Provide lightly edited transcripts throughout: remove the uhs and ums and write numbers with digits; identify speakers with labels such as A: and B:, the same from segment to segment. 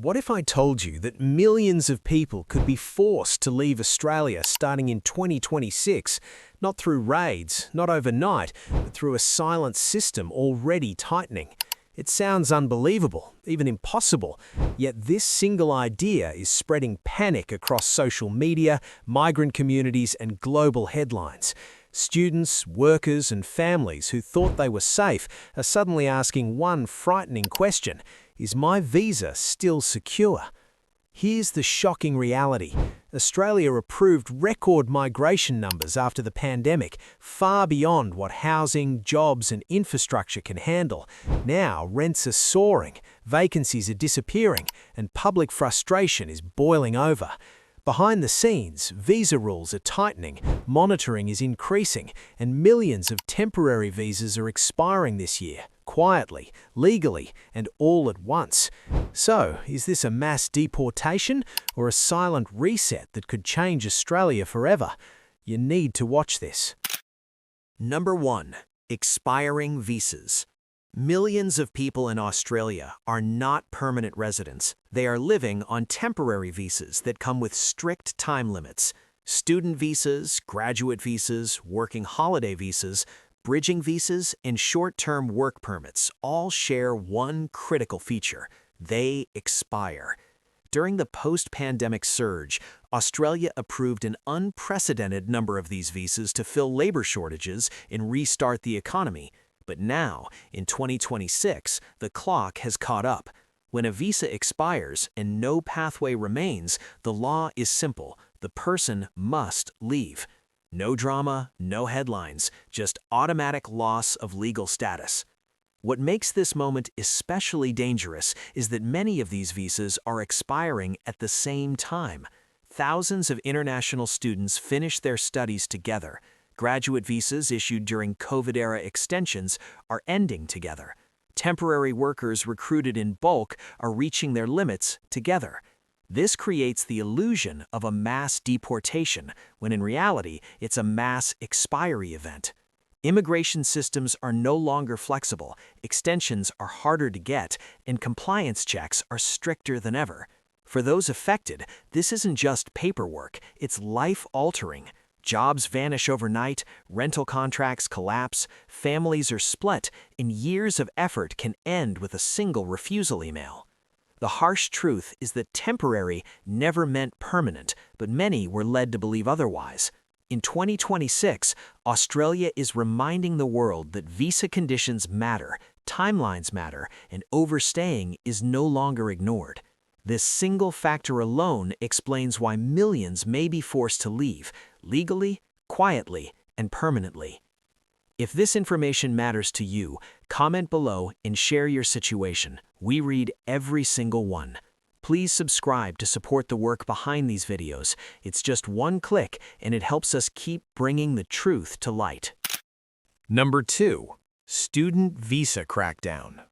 A: What if I told you that millions of people could be forced to leave Australia starting in 2026, not through raids, not overnight, but through a silent system already tightening? It sounds unbelievable, even impossible, yet this single idea is spreading panic across social media, migrant communities, and global headlines. Students, workers, and families who thought they were safe are suddenly asking one frightening question: is my visa still secure? Here's the shocking reality. Australia approved record migration numbers after the pandemic, far beyond what housing, jobs, and infrastructure can handle. Now, rents are soaring, vacancies are disappearing, and public frustration is boiling over. Behind the scenes, visa rules are tightening, monitoring is increasing, and millions of temporary visas are expiring this year, quietly, legally, and all at once. So, is this a mass deportation or a silent reset that could change Australia forever? You need to watch this. Number 1. Expiring visas. Millions of people in Australia are not permanent residents. They are living on temporary visas that come with strict time limits. Student visas, graduate visas, working holiday visas, bridging visas, and short-term work permits all share one critical feature: they expire. During the post-pandemic surge, Australia approved an unprecedented number of these visas to fill labor shortages and restart the economy. But now, in 2026, the clock has caught up. When a visa expires and no pathway remains, the law is simple: the person must leave. No drama, no headlines, just automatic loss of legal status. What makes this moment especially dangerous is that many of these visas are expiring at the same time. Thousands of international students finish their studies together. Graduate visas issued during COVID-era extensions are ending together. Temporary workers recruited in bulk are reaching their limits together. This creates the illusion of a mass deportation, when in reality, it's a mass expiry event. Immigration systems are no longer flexible, extensions are harder to get, and compliance checks are stricter than ever. For those affected, this isn't just paperwork, it's life-altering. Jobs vanish overnight, rental contracts collapse, families are split, and years of effort can end with a single refusal email. The harsh truth is that temporary never meant permanent, but many were led to believe otherwise. In 2026, Australia is reminding the world that visa conditions matter, timelines matter, and overstaying is no longer ignored. This single factor alone explains why millions may be forced to leave, legally, quietly, and permanently. If this information matters to you, comment below and share your situation. We read every single one. Please subscribe to support the work behind these videos. It's just one click and it helps us keep bringing the truth to light. Number 2. Student visa crackdown.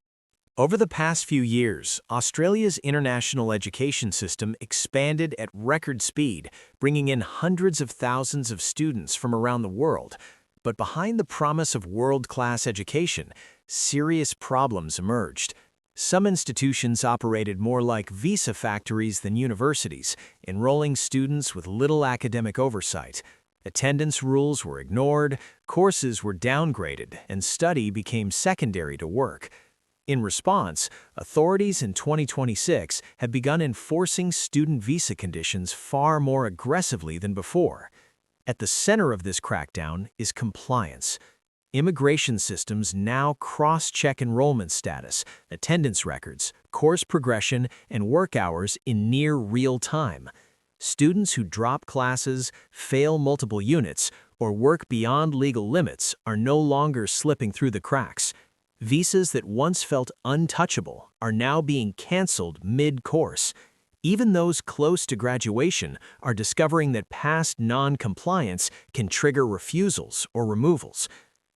A: Over the past few years, Australia's international education system expanded at record speed, bringing in hundreds of thousands of students from around the world. But behind the promise of world-class education, serious problems emerged. Some institutions operated more like visa factories than universities, enrolling students with little academic oversight. Attendance rules were ignored, courses were downgraded, and study became secondary to work. In response, authorities in 2026 have begun enforcing student visa conditions far more aggressively than before. At the center of this crackdown is compliance. Immigration systems now cross-check enrollment status, attendance records, course progression, and work hours in near real time. Students who drop classes, fail multiple units, or work beyond legal limits are no longer slipping through the cracks. Visas that once felt untouchable are now being canceled mid-course. Even those close to graduation are discovering that past non-compliance can trigger refusals or removals.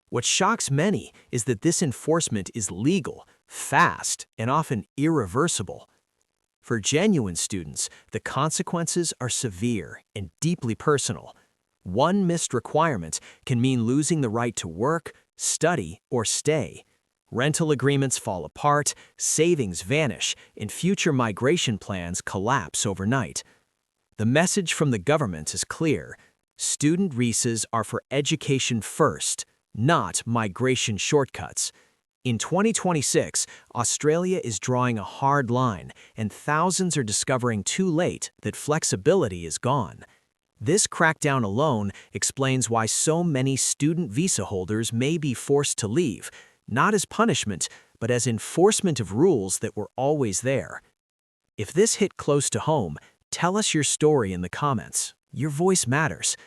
A: What shocks many is that this enforcement is legal, fast, and often irreversible. For genuine students, the consequences are severe and deeply personal. One missed requirement can mean losing the right to work, study, or stay. Rental agreements fall apart, savings vanish, and future migration plans collapse overnight. The message from the government is clear. Student visas are for education first, not migration shortcuts. In 2026, Australia is drawing a hard line, and thousands are discovering too late that flexibility is gone. This crackdown alone explains why so many student visa holders may be forced to leave, not as punishment, but as enforcement of rules that were always there. If this hit close to home, tell us your story in the comments. Your voice matters.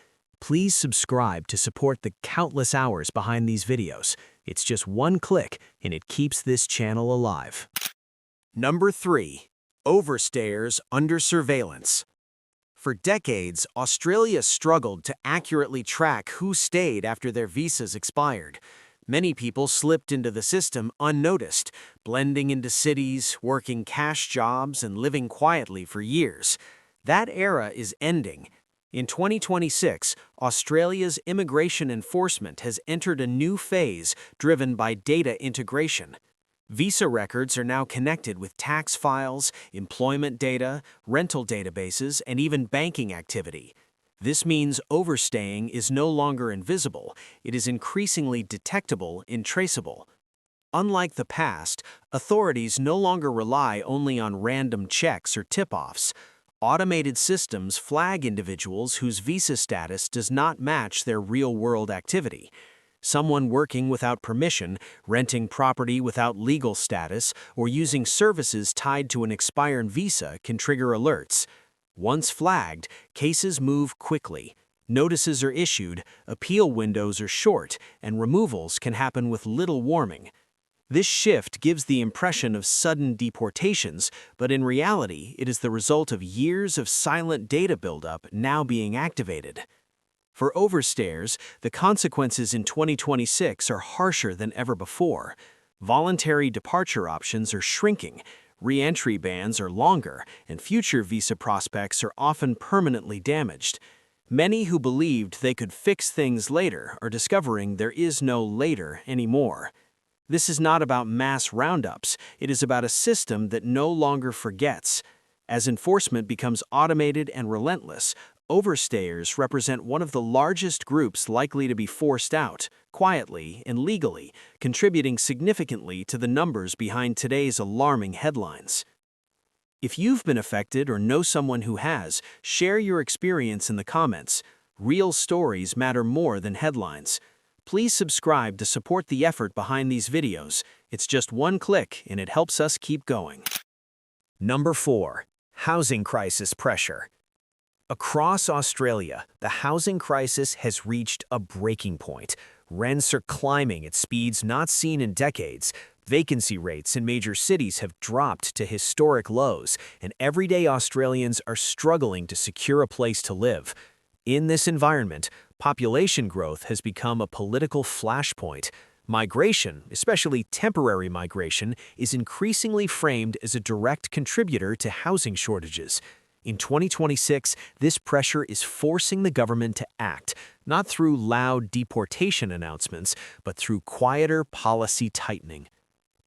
A: Please subscribe to support the countless hours behind these videos. It's just one click, and it keeps this channel alive. Number 3. Overstayers under surveillance. For decades, Australia struggled to accurately track who stayed after their visas expired. Many people slipped into the system unnoticed, blending into cities, working cash jobs, and living quietly for years. That era is ending. In 2026, Australia's immigration enforcement has entered a new phase driven by data integration. Visa records are now connected with tax files, employment data, rental databases, and even banking activity. This means overstaying is no longer invisible, it is increasingly detectable and traceable. Unlike the past, authorities no longer rely only on random checks or tip-offs. Automated systems flag individuals whose visa status does not match their real-world activity. Someone working without permission, renting property without legal status, or using services tied to an expiring visa can trigger alerts. Once flagged, cases move quickly. Notices are issued, appeal windows are short, and removals can happen with little warning. This shift gives the impression of sudden deportations, but in reality, it is the result of years of silent data buildup now being activated. For overstayers, the consequences in 2026 are harsher than ever before. Voluntary departure options are shrinking, re-entry bans are longer, and future visa prospects are often permanently damaged. Many who believed they could fix things later are discovering there is no later anymore. This is not about mass roundups, it is about a system that no longer forgets. As enforcement becomes automated and relentless, overstayers represent one of the largest groups likely to be forced out, quietly and legally, contributing significantly to the numbers behind today's alarming headlines. If you've been affected or know someone who has, share your experience in the comments. Real stories matter more than headlines. Please subscribe to support the effort behind these videos. It's just one click and it helps us keep going. Number 4. Housing crisis pressure. Across Australia, the housing crisis has reached a breaking point. Rents are climbing at speeds not seen in decades. Vacancy rates in major cities have dropped to historic lows, and everyday Australians are struggling to secure a place to live. In this environment, population growth has become a political flashpoint. Migration, especially temporary migration, is increasingly framed as a direct contributor to housing shortages. In 2026, this pressure is forcing the government to act, not through loud deportation announcements, but through quieter policy tightening.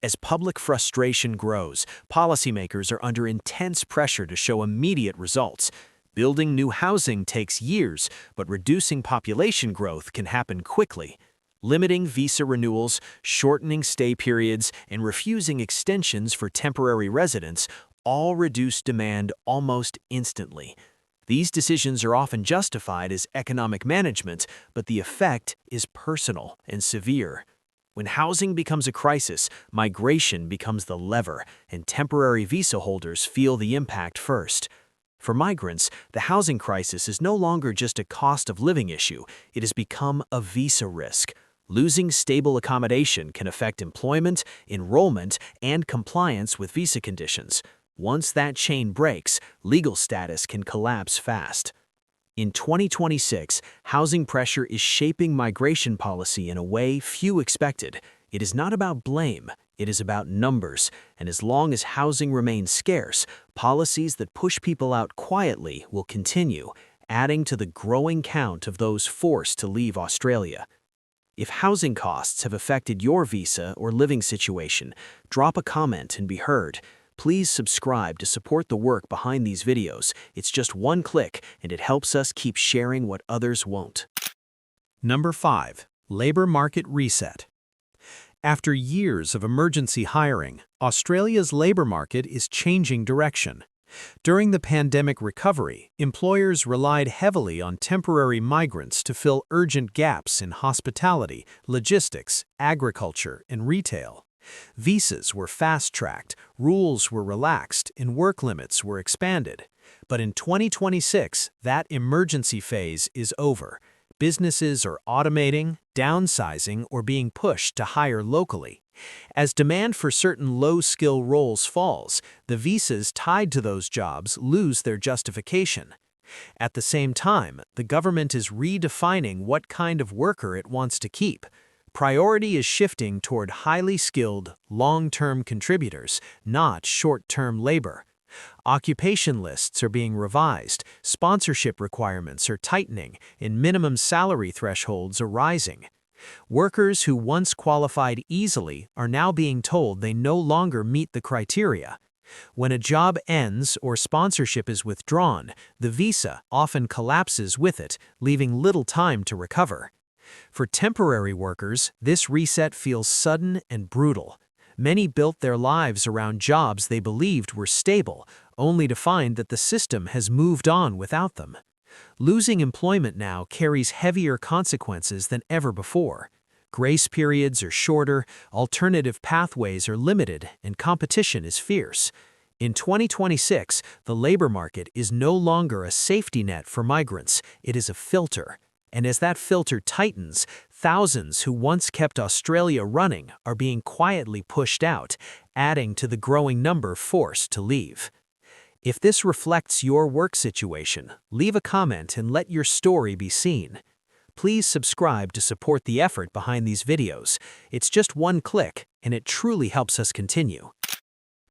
A: As public frustration grows, policymakers are under intense pressure to show immediate results. Building new housing takes years, but reducing population growth can happen quickly. Limiting visa renewals, shortening stay periods, and refusing extensions for temporary residents all reduce demand almost instantly. These decisions are often justified as economic management, but the effect is personal and severe. When housing becomes a crisis, migration becomes the lever, and temporary visa holders feel the impact first. For migrants, the housing crisis is no longer just a cost of living issue, it has become a visa risk. Losing stable accommodation can affect employment, enrollment, and compliance with visa conditions. Once that chain breaks, legal status can collapse fast. In 2026, housing pressure is shaping migration policy in a way few expected. It is not about blame, it is about numbers, and as long as housing remains scarce, policies that push people out quietly will continue, adding to the growing count of those forced to leave Australia. If housing costs have affected your visa or living situation, drop a comment and be heard. Please subscribe to support the work behind these videos. It's just one click, and it helps us keep sharing what others won't. Number 5. Labor Market Reset. After years of emergency hiring, Australia's labor market is changing direction. During the pandemic recovery, employers relied heavily on temporary migrants to fill urgent gaps in hospitality, logistics, agriculture, and retail. Visas were fast-tracked, rules were relaxed, and work limits were expanded. But in 2026, that emergency phase is over. Businesses are automating, downsizing, or being pushed to hire locally. As demand for certain low-skill roles falls, the visas tied to those jobs lose their justification. At the same time, the government is redefining what kind of worker it wants to keep. Priority is shifting toward highly skilled, long-term contributors, not short-term labor. Occupation lists are being revised, sponsorship requirements are tightening, and minimum salary thresholds are rising. Workers who once qualified easily are now being told they no longer meet the criteria. When a job ends or sponsorship is withdrawn, the visa often collapses with it, leaving little time to recover. For temporary workers, this reset feels sudden and brutal. Many built their lives around jobs they believed were stable, only to find that the system has moved on without them. Losing employment now carries heavier consequences than ever before. Grace periods are shorter, alternative pathways are limited, and competition is fierce. In 2026, the labor market is no longer a safety net for migrants, it is a filter. And as that filter tightens, thousands who once kept Australia running are being quietly pushed out, adding to the growing number forced to leave. If this reflects your work situation, leave a comment and let your story be seen. Please subscribe to support the effort behind these videos. It's just one click, and it truly helps us continue.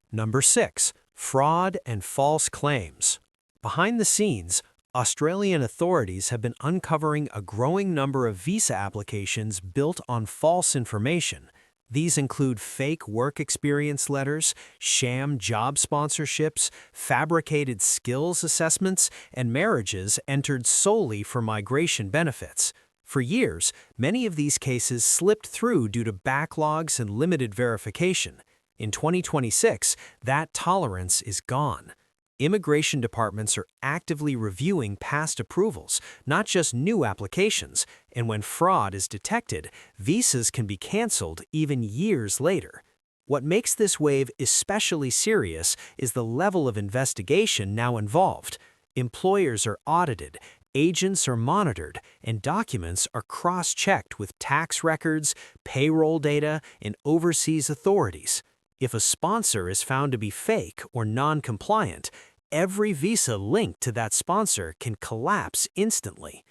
A: Number 6. Fraud and false claims. Behind the scenes, Australian authorities have been uncovering a growing number of visa applications built on false information. These include fake work experience letters, sham job sponsorships, fabricated skills assessments, and marriages entered solely for migration benefits. For years, many of these cases slipped through due to backlogs and limited verification. In 2026, that tolerance is gone. Immigration departments are actively reviewing past approvals, not just new applications, and when fraud is detected, visas can be canceled even years later. What makes this wave especially serious is the level of investigation now involved. Employers are audited, agents are monitored, and documents are cross-checked with tax records, payroll data, and overseas authorities. If a sponsor is found to be fake or non-compliant, every visa linked to that sponsor can collapse instantly.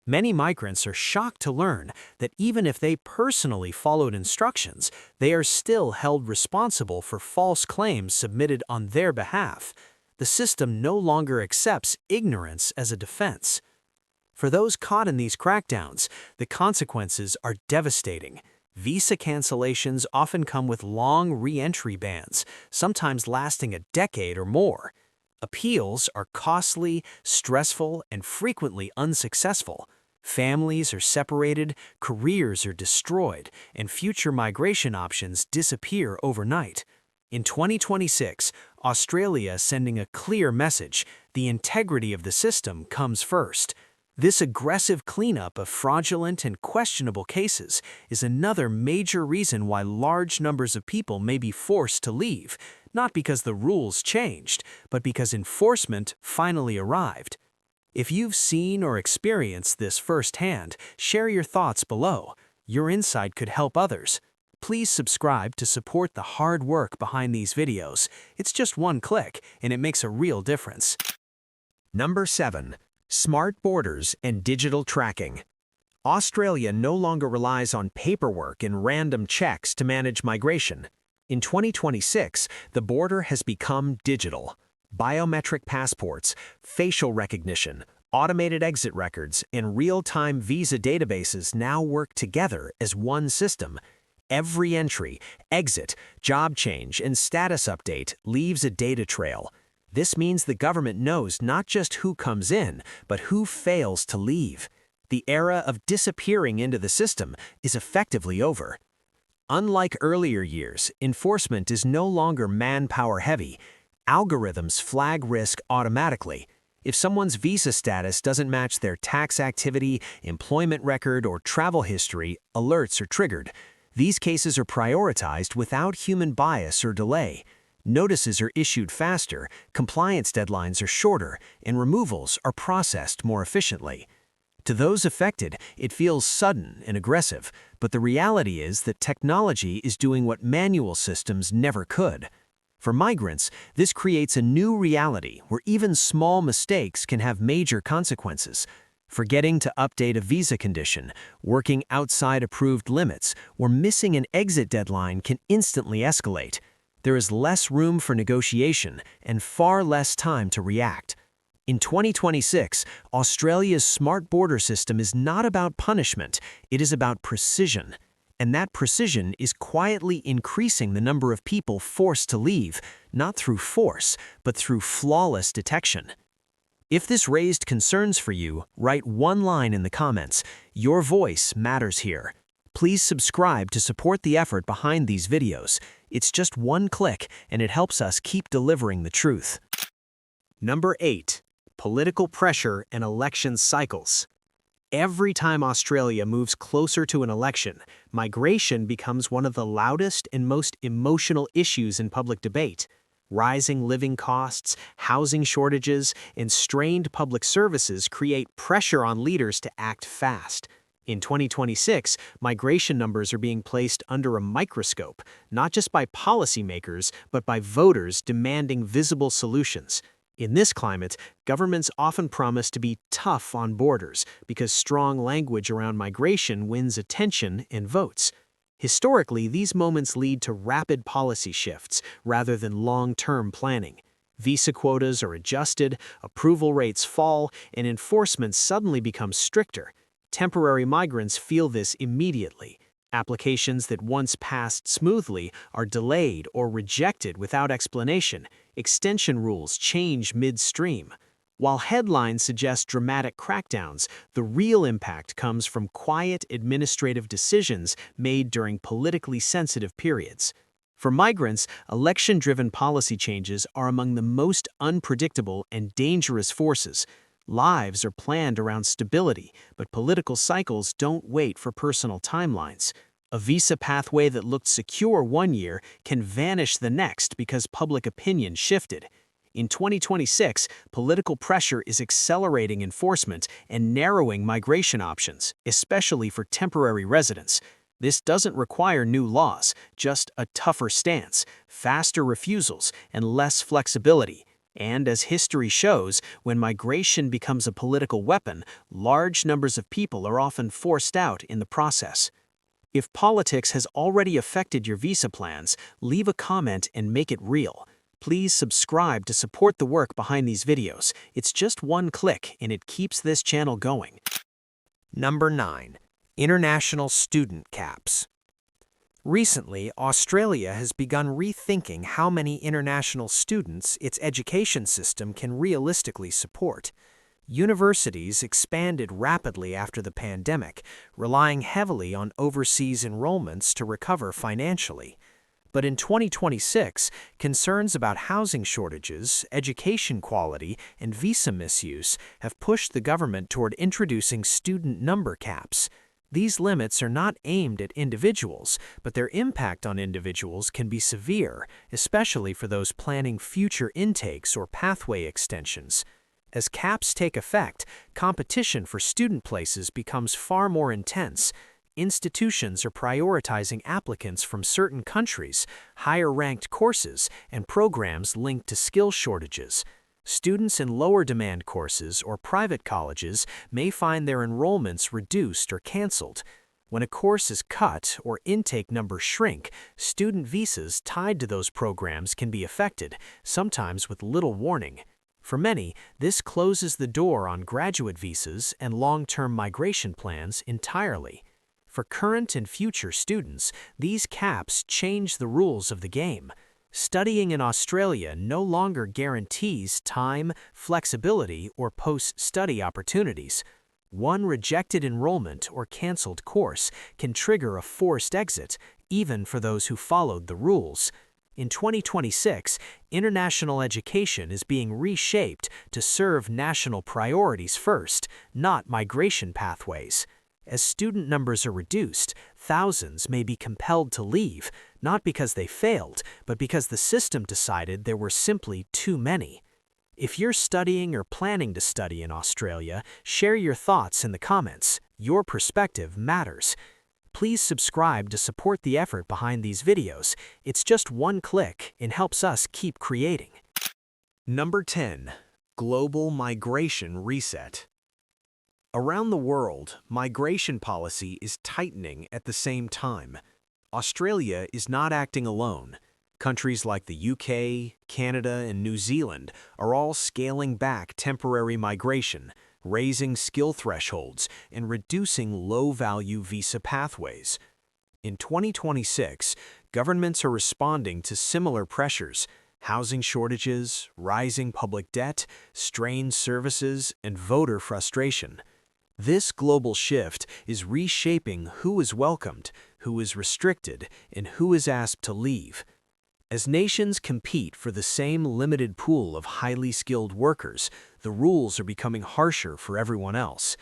A: Many migrants are shocked to learn that even if they personally followed instructions, they are still held responsible for false claims submitted on their behalf. The system no longer accepts ignorance as a defense. For those caught in these crackdowns, the consequences are devastating. Visa cancellations often come with long re-entry bans, sometimes lasting a decade or more. Appeals are costly, stressful, and frequently unsuccessful. Families are separated, careers are destroyed, and future migration options disappear overnight. In 2026, Australia is sending a clear message: the integrity of the system comes first. This aggressive cleanup of fraudulent and questionable cases is another major reason why large numbers of people may be forced to leave, not because the rules changed, but because enforcement finally arrived. If you've seen or experienced this firsthand, share your thoughts below. Your insight could help others. Please subscribe to support the hard work behind these videos. It's just one click, and it makes a real difference. Number 7. Smart borders and digital tracking. Australia no longer relies on paperwork and random checks to manage migration. In 2026, the border has become digital. Biometric passports, facial recognition, Automated exit records and real-time visa databases now work together as one system. Every entry, exit, job change, and status update leaves a data trail. This means the government knows not just who comes in, but who fails to leave. The era of disappearing into the system is effectively over. Unlike earlier years, enforcement is no longer manpower heavy. Algorithms flag risk automatically. If someone's visa status doesn't match their tax activity, employment record, or travel history, alerts are triggered. These cases are prioritized without human bias or delay. Notices are issued faster, compliance deadlines are shorter, and removals are processed more efficiently. To those affected, it feels sudden and aggressive, but the reality is that technology is doing what manual systems never could. For migrants, this creates a new reality where even small mistakes can have major consequences. Forgetting to update a visa condition, working outside approved limits, or missing an exit deadline can instantly escalate. There is less room for negotiation and far less time to react. In 2026, Australia's smart border system is not about punishment, it is about precision. And that precision is quietly increasing the number of people forced to leave, not through force, but through flawless detection. If this raised concerns for you, write one line in the comments. Your voice matters here. Please subscribe to support the effort behind these videos. It's just one click, and it helps us keep delivering the truth. Number 8. Political pressure and election cycles. Every time Australia moves closer to an election, migration becomes one of the loudest and most emotional issues in public debate. Rising living costs, housing shortages, and strained public services create pressure on leaders to act fast. In 2026, migration numbers are being placed under a microscope, not just by policymakers, but by voters demanding visible solutions. In this climate, governments often promise to be tough on borders because strong language around migration wins attention and votes. Historically, these moments lead to rapid policy shifts rather than long-term planning. Visa quotas are adjusted, approval rates fall, and enforcement suddenly becomes stricter. Temporary migrants feel this immediately. Applications that once passed smoothly are delayed or rejected without explanation. Extension rules change midstream. While headlines suggest dramatic crackdowns, the real impact comes from quiet administrative decisions made during politically sensitive periods. For migrants, election-driven policy changes are among the most unpredictable and dangerous forces. Lives are planned around stability, but political cycles don't wait for personal timelines. A visa pathway that looked secure one year can vanish the next because public opinion shifted. In 2026, political pressure is accelerating enforcement and narrowing migration options, especially for temporary residents. This doesn't require new laws, just a tougher stance, faster refusals, and less flexibility. And as history shows, when migration becomes a political weapon, large numbers of people are often forced out in the process. If politics has already affected your visa plans, leave a comment and make it real. Please subscribe to support the work behind these videos. It's just one click and it keeps this channel going. Number 9. International student caps. Recently, Australia has begun rethinking how many international students its education system can realistically support. Universities expanded rapidly after the pandemic, relying heavily on overseas enrollments to recover financially. But in 2026, concerns about housing shortages, education quality, and visa misuse have pushed the government toward introducing student number caps. These limits are not aimed at individuals, but their impact on individuals can be severe, especially for those planning future intakes or pathway extensions. As caps take effect, competition for student places becomes far more intense. Institutions are prioritizing applicants from certain countries, higher-ranked courses, and programs linked to skill shortages. Students in lower-demand courses or private colleges may find their enrollments reduced or canceled. When a course is cut or intake numbers shrink, student visas tied to those programs can be affected, sometimes with little warning. For many, this closes the door on graduate visas and long-term migration plans entirely. For current and future students, these caps change the rules of the game. Studying in Australia no longer guarantees time, flexibility, or post-study opportunities. One rejected enrollment or canceled course can trigger a forced exit, even for those who followed the rules. In 2026, international education is being reshaped to serve national priorities first, not migration pathways. As student numbers are reduced, thousands may be compelled to leave, not because they failed, but because the system decided there were simply too many. If you're studying or planning to study in Australia, share your thoughts in the comments. Your perspective matters. Please subscribe to support the effort behind these videos. It's just one click and helps us keep creating. Number 10. Global Migration Reset. Around the world, migration policy is tightening at the same time. Australia is not acting alone. Countries like the UK, Canada, and New Zealand are all scaling back temporary migration, raising skill thresholds, and reducing low-value visa pathways. In 2026, governments are responding to similar pressures: housing shortages, rising public debt, strained services, and voter frustration. This global shift is reshaping who is welcomed, who is restricted, and who is asked to leave. As nations compete for the same limited pool of highly skilled workers, the rules are becoming harsher for everyone else.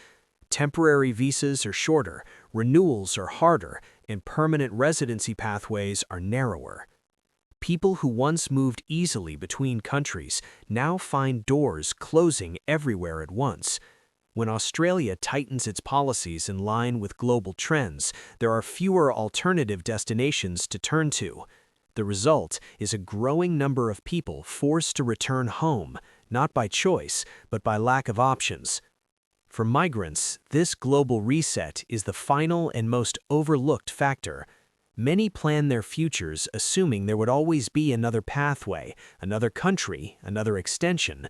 A: Temporary visas are shorter, renewals are harder, and permanent residency pathways are narrower. People who once moved easily between countries now find doors closing everywhere at once. When Australia tightens its policies in line with global trends, there are fewer alternative destinations to turn to. The result is a growing number of people forced to return home, not by choice, but by lack of options. For migrants, this global reset is the final and most overlooked factor. Many plan their futures assuming there would always be another pathway, another country, another extension.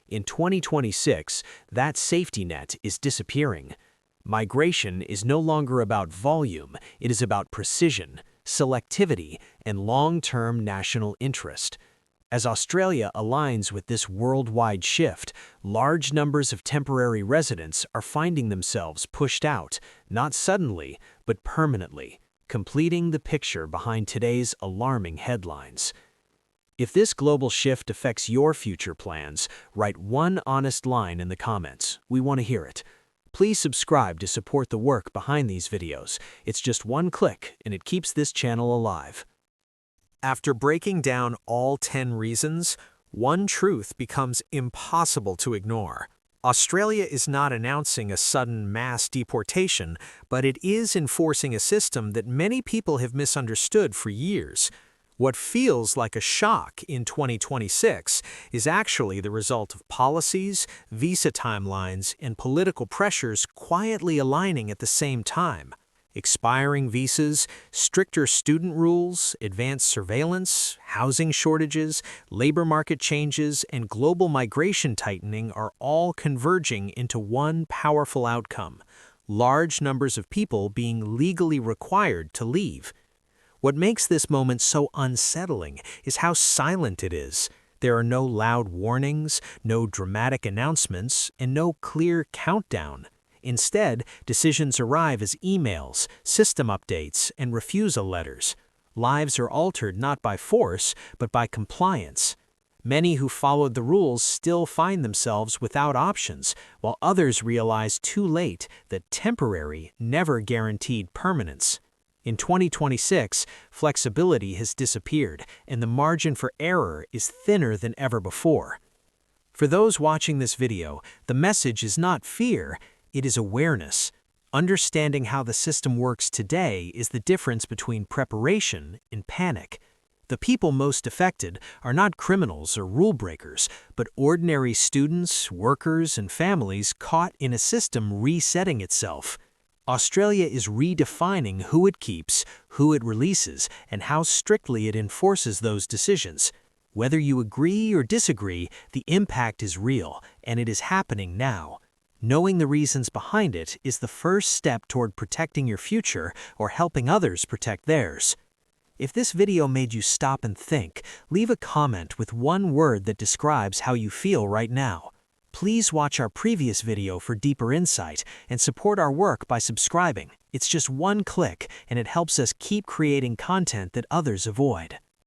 A: In 2026, that safety net is disappearing. Migration is no longer about volume, it is about precision, selectivity, and long-term national interest. As Australia aligns with this worldwide shift, large numbers of temporary residents are finding themselves pushed out, not suddenly, but permanently, completing the picture behind today's alarming headlines. If this global shift affects your future plans, write one honest line in the comments. We want to hear it. Please subscribe to support the work behind these videos. It's just one click, and it keeps this channel alive. After breaking down all 10 reasons, one truth becomes impossible to ignore. Australia is not announcing a sudden mass deportation, but it is enforcing a system that many people have misunderstood for years. What feels like a shock in 2026 is actually the result of policies, visa timelines, and political pressures quietly aligning at the same time. Expiring visas, stricter student rules, advanced surveillance, housing shortages, labor market changes, and global migration tightening are all converging into one powerful outcome: large numbers of people being legally required to leave. What makes this moment so unsettling is how silent it is. There are no loud warnings, no dramatic announcements, and no clear countdown. Instead, decisions arrive as emails, system updates, and refusal letters. Lives are altered not by force, but by compliance. Many who followed the rules still find themselves without options, while others realize too late that temporary never guaranteed permanence. In 2026, flexibility has disappeared, and the margin for error is thinner than ever before. For those watching this video, the message is not fear, it is awareness. Understanding how the system works today is the difference between preparation and panic. The people most affected are not criminals or rule breakers, but ordinary students, workers, and families caught in a system resetting itself. Australia is redefining who it keeps, who it releases, and how strictly it enforces those decisions. Whether you agree or disagree, the impact is real, and it is happening now. Knowing the reasons behind it is the first step toward protecting your future or helping others protect theirs. If this video made you stop and think, leave a comment with one word that describes how you feel right now. Please watch our previous video for deeper insight and support our work by subscribing. It's just one click, and it helps us keep creating content that others avoid.